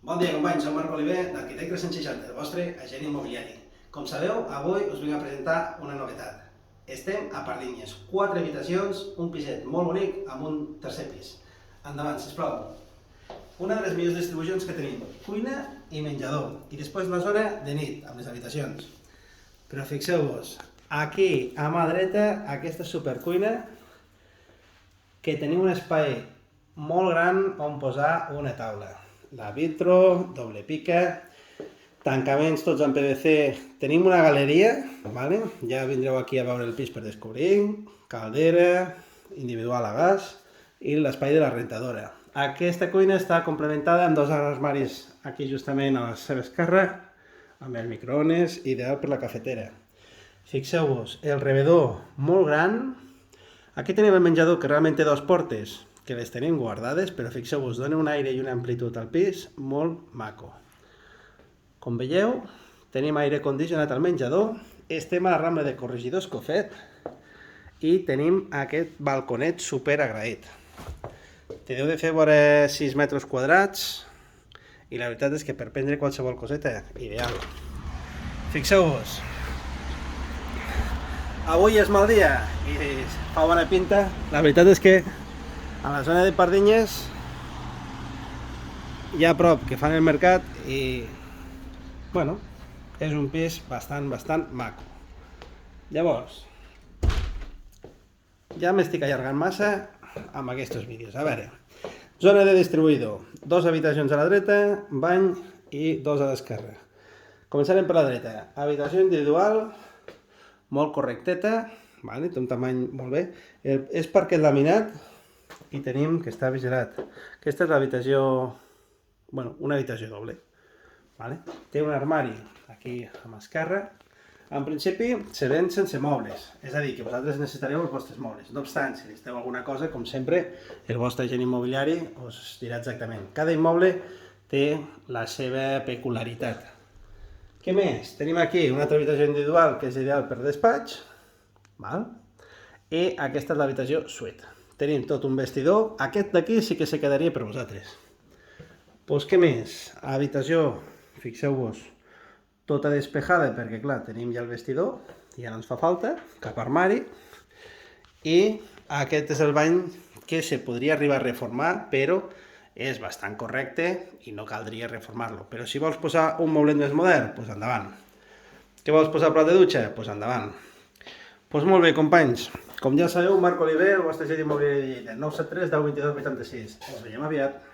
Bon dia, companys, soc Marc Oliver, d'Arquitecte 360, el vostre agent immobiliari. Com sabeu, avui us vinc a presentar una novetat. Estem a Pardinyes, 4 habitacions, un piset molt bonic amb un tercer pis. Endavant, sisplau. Una de les millors distribucions que tenim, cuina i menjador, i després la zona de nit, amb les habitacions. Però fixeu-vos, aquí a mà dreta, aquesta supercuina, que tenim un espai molt gran on posar una taula. La vitro, doble pica, tancaments tots en PVC. Tenim una galeria, vale? Ja vindreu aquí a veure el pis per descobrir, caldera, individual a gas i l'espai de la rentadora. Aquesta cuina està complementada amb dos armaris aquí justament a la seva esquerra, amb el microones, ideal per la cafetera. Fixeu-vos, el rebedor molt gran. Aquí tenim el menjador que realment té dues portes, que les tenim guardades, però fixeu-vos, dona un aire i una amplitud al pis molt maco. Com veieu, tenim aire condicionat al menjador, estem a la Rambla de Corregidor Escofet i tenim aquest balconet super agraït. Té deu de fer vora 6 metres quadrats i la veritat és que per prendre qualsevol coseta, ideal. Fixeu-vos, avui és mal dia i fa bona pinta. La veritat és que a la zona de Pardinyes hi ha a prop que fan el mercat i, bueno, és un pis bastant maco. Llavors, ja m'estic allargant massa amb aquests vídeos. A veure, zona de distribuïdor, 2 habitacions a la dreta, bany i 2 a l'esquerra. Començarem per la dreta. Habitació individual, molt correcteta, vale? Té un tamany molt bé. És parquet laminat i tenim que està vigilat. Aquesta és l'habitació, bueno, una habitació doble. Vale? Té un armari aquí a mà esquerra. En principi se ven sense mobles, és a dir, que vosaltres necessitareu els vostres mobles. No obstant, si necessiteu alguna cosa, com sempre, el vostre agent immobiliari us dirà exactament. Cada immoble té la seva peculiaritat. Què més? Tenim aquí una altra habitació individual que és ideal per despatx, val? I aquesta és l'habitació suite. Tenim tot un vestidor, aquest d'aquí sí que se quedaria per vosaltres. Doncs què més? Habitació, fixeu-vos, tota despejada perquè clar, tenim ja el vestidor, ja no ens fa falta, cap armari, i aquest és el bany que se podria arribar a reformar, però és bastant correcte i no caldria reformar-lo. Però si vols posar un moblet més modern, doncs endavant. Què vols posar plat de dutxa? Doncs endavant. Doncs molt bé, companys. Com ja sabeu, Marc Oliver, el vostre agent immobiliari de Lleida, 973 10 22 86. Ens veiem aviat.